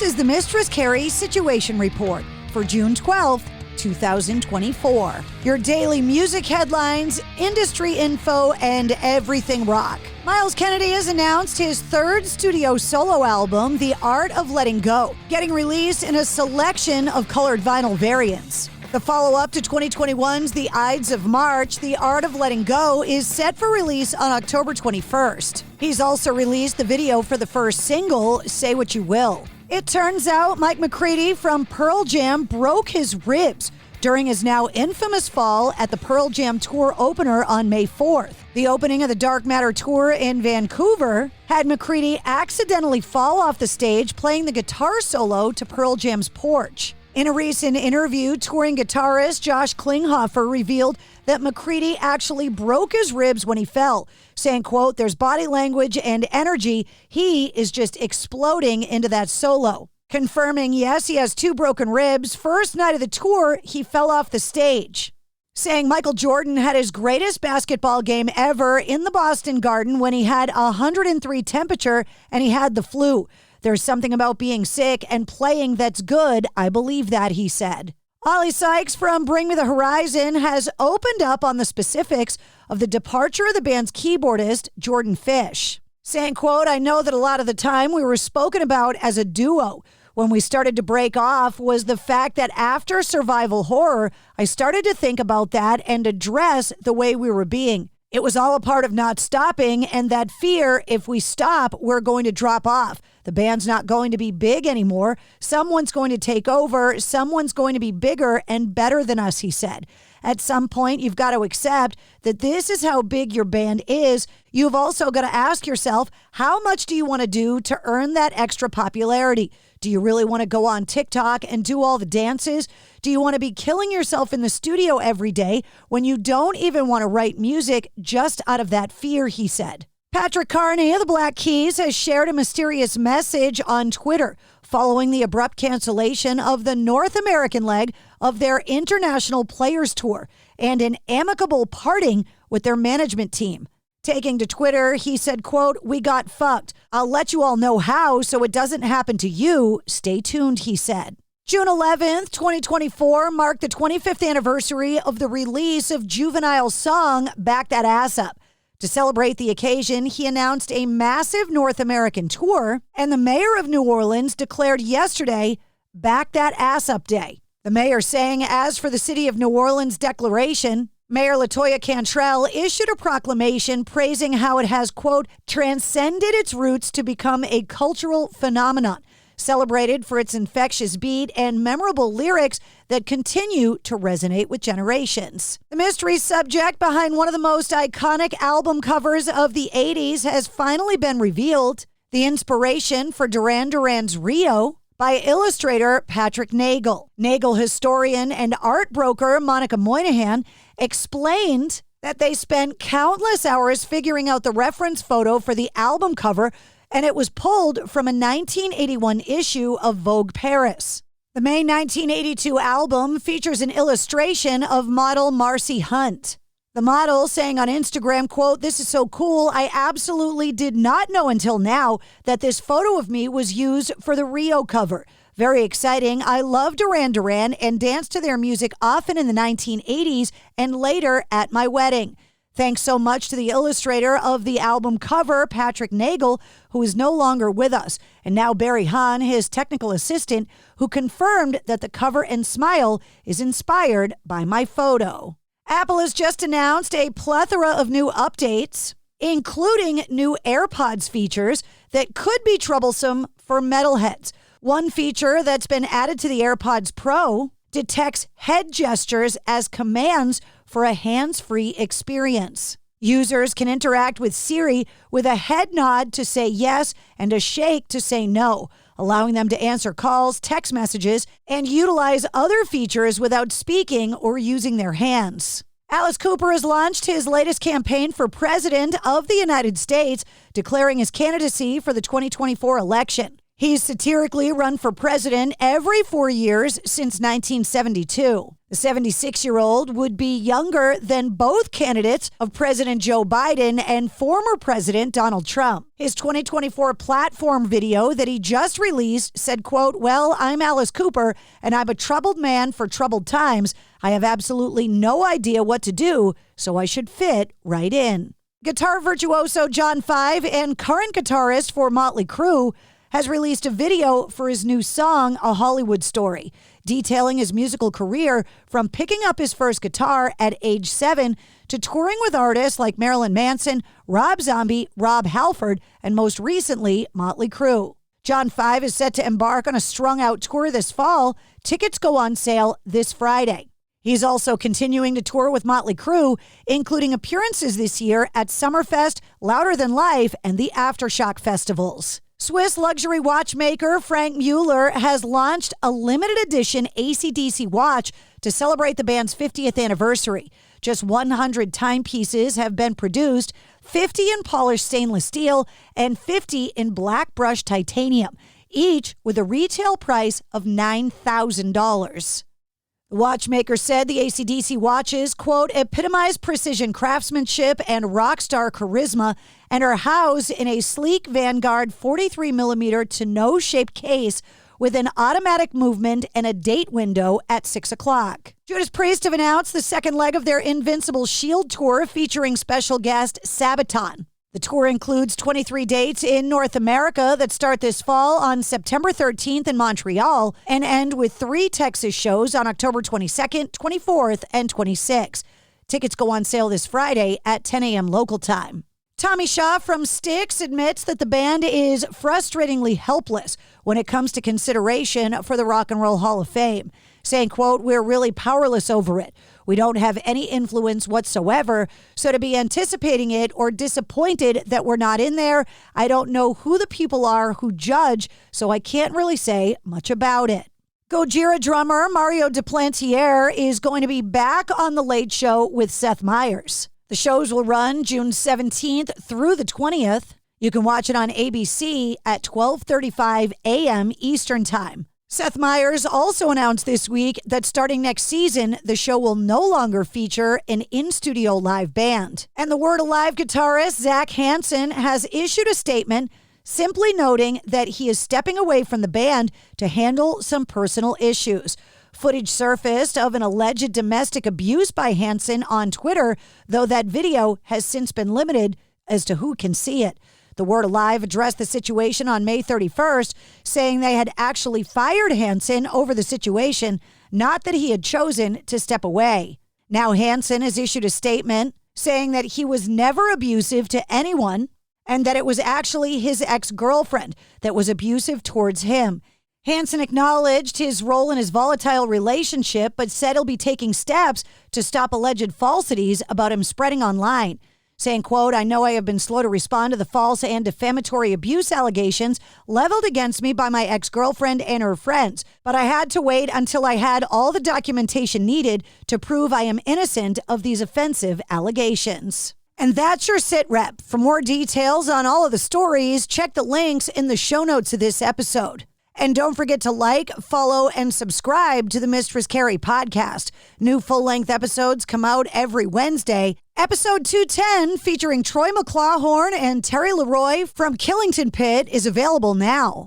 is the Mistress Carrie Situation Report for June 12th, 2024. Your daily music headlines, industry info, and everything rock. Myles Kennedy has announced his third studio solo album, The Art of Letting Go, getting released in a selection of colored vinyl variants. The follow-up to 2021's The Ides of March, The Art of Letting Go, is set for release on October 21st. He's also released the video for the first single, Say What You Will. It turns out Mike McCready from Pearl Jam broke his ribs during his now infamous fall at the Pearl Jam tour opener on May 4th. The opening of the Dark Matter tour in Vancouver had McCready accidentally fall off the stage playing the guitar solo to Pearl Jam's Porch. In a recent interview, touring guitarist Josh Klinghoffer revealed that McCready actually broke his ribs when he fell, saying, quote, "There's body language and energy. He is just exploding into that solo." Confirming, yes, he has 2 broken ribs. First night of the tour, he fell off the stage. Saying Michael Jordan had his greatest basketball game ever in the Boston Garden when he had 103 temperature and he had the flu. "There's something about being sick and playing that's good. I believe that," he said. Ollie Sykes from Bring Me the Horizon has opened up on the specifics of the departure of the band's keyboardist, Jordan Fish. Saying, quote, "I know that a lot of the time we were spoken about as a duo. When we started to break off was the fact that after survival horror, I started to think about that and address the way we were being. It was all a part of not stopping and that fear, if we stop, we're going to drop off. The band's not going to be big anymore. Someone's going to take over. Someone's going to be bigger and better than us," he said. "At some point, you've got to accept that this is how big your band is. You've also got to ask yourself, how much do you want to do to earn that extra popularity? Do you really want to go on TikTok and do all the dances? Do you want to be killing yourself in the studio every day when you don't even want to write music just out of that fear," he said. Patrick Carney of the Black Keys has shared a mysterious message on Twitter following the abrupt cancellation of the North American leg of their International Players Tour and an amicable parting with their management team. Taking to Twitter, he said, quote, "We got fucked. I'll let you all know how so it doesn't happen to you. Stay tuned," he said. June 11th, 2024 marked the 25th anniversary of the release of Juvenile's song, Back That Ass Up. To celebrate the occasion, he announced a massive North American tour, and the mayor of New Orleans declared yesterday, Back That Ass Up Day. The mayor saying, as for the city of New Orleans declaration, Mayor LaToya Cantrell issued a proclamation praising how it has, quote, "transcended its roots to become a cultural phenomenon, celebrated for its infectious beat and memorable lyrics that continue to resonate with generations." The mystery subject behind one of the most iconic album covers of the 80s has finally been revealed. The inspiration for Duran Duran's Rio by illustrator Patrick Nagel. Nagel historian and art broker Monica Moynihan explained that they spent countless hours figuring out the reference photo for the album cover, and it was pulled from a 1981 issue of Vogue Paris. The May 1982 album features an illustration of model Marcy Hunt. The model saying on Instagram, quote, "This is so cool. I absolutely did not know until now that this photo of me was used for the Rio cover. Very exciting. I love Duran Duran and danced to their music often in the 1980s and later at my wedding. Thanks so much to the illustrator of the album cover, Patrick Nagel, who is no longer with us, and now Barry Hahn, his technical assistant, who confirmed that the cover and smile is inspired by my photo." Apple has just announced a plethora of new updates, including new AirPods features that could be troublesome for metalheads. One feature that's been added to the AirPods Pro detects head gestures as commands for a hands-free experience. Users can interact with Siri with a head nod to say yes and a shake to say no, allowing them to answer calls, text messages, and utilize other features without speaking or using their hands. Alice Cooper has launched his latest campaign for president of the United States, declaring his candidacy for the 2024 election. He's satirically run for president every 4 years since 1972. The 76-year-old would be younger than both candidates of President Joe Biden and former President Donald Trump. His 2024 platform video that he just released said, quote, "Well, I'm Alice Cooper, and I'm a troubled man for troubled times. I have absolutely no idea what to do, so I should fit right in." Guitar virtuoso John Five and current guitarist for Motley Crue has released a video for his new song, A Hollywood Story, detailing his musical career from picking up his first guitar at age 7 to touring with artists like Marilyn Manson, Rob Zombie, Rob Halford, and most recently, Motley Crue. John Five is set to embark on a strung-out tour this fall. Tickets go on sale this Friday. He's also continuing to tour with Motley Crue, including appearances this year at Summerfest, Louder Than Life, and the Aftershock festivals. Swiss luxury watchmaker Frank Mueller has launched a limited edition AC/DC watch to celebrate the band's 50th anniversary. Just 100 timepieces have been produced, 50 in polished stainless steel and 50 in black brushed titanium, each with a retail price of $9,000. The watchmaker said the AC/DC watches, quote, "epitomize precision craftsmanship and rock star charisma and are housed in a sleek Vanguard 43mm tonneau-shaped case with an automatic movement and a date window at 6 o'clock. Judas Priest have announced the second leg of their Invincible Shield tour featuring special guest Sabaton. The tour includes 23 dates in North America that start this fall on September 13th in Montreal and end with 3 Texas shows on October 22nd, 24th, and 26th. Tickets go on sale this Friday at 10 a.m. local time. Tommy Shaw from Styx admits that the band is frustratingly helpless when it comes to consideration for the Rock and Roll Hall of Fame, saying, quote, "We're really powerless over it. We don't have any influence whatsoever, so to be anticipating it or disappointed that we're not in there, I don't know who the people are who judge, so I can't really say much about it." Gojira drummer Mario Duplantier is going to be back on The Late Show with Seth Meyers. The shows will run June 17th through the 20th. You can watch it on ABC at 12:35 a.m. Eastern Time. Seth Meyers also announced this week that starting next season, the show will no longer feature an in-studio live band. And the Word Alive guitarist Zach Hansen has issued a statement simply noting that he is stepping away from the band to handle some personal issues. Footage surfaced of an alleged domestic abuse by Hansen on Twitter, though that video has since been limited as to who can see it. The Word Alive addressed the situation on May 31st, saying they had actually fired Hansen over the situation, not that he had chosen to step away. Now Hansen has issued a statement saying that he was never abusive to anyone and that it was actually his ex-girlfriend that was abusive towards him. Hansen acknowledged his role in his volatile relationship, but said he'll be taking steps to stop alleged falsities about him spreading online. Saying, quote, "I know I have been slow to respond to the false and defamatory abuse allegations leveled against me by my ex-girlfriend and her friends, but I had to wait until I had all the documentation needed to prove I am innocent of these offensive allegations." And that's your sit rep. For more details on all of the stories, check the links in the show notes of this episode. And don't forget to like, follow, and subscribe to the Mistress Carrie Podcast. New full-length episodes come out every Wednesday. Episode 210, featuring Troy McClawhorn and Terry Leroy from Killington Pit, is available now.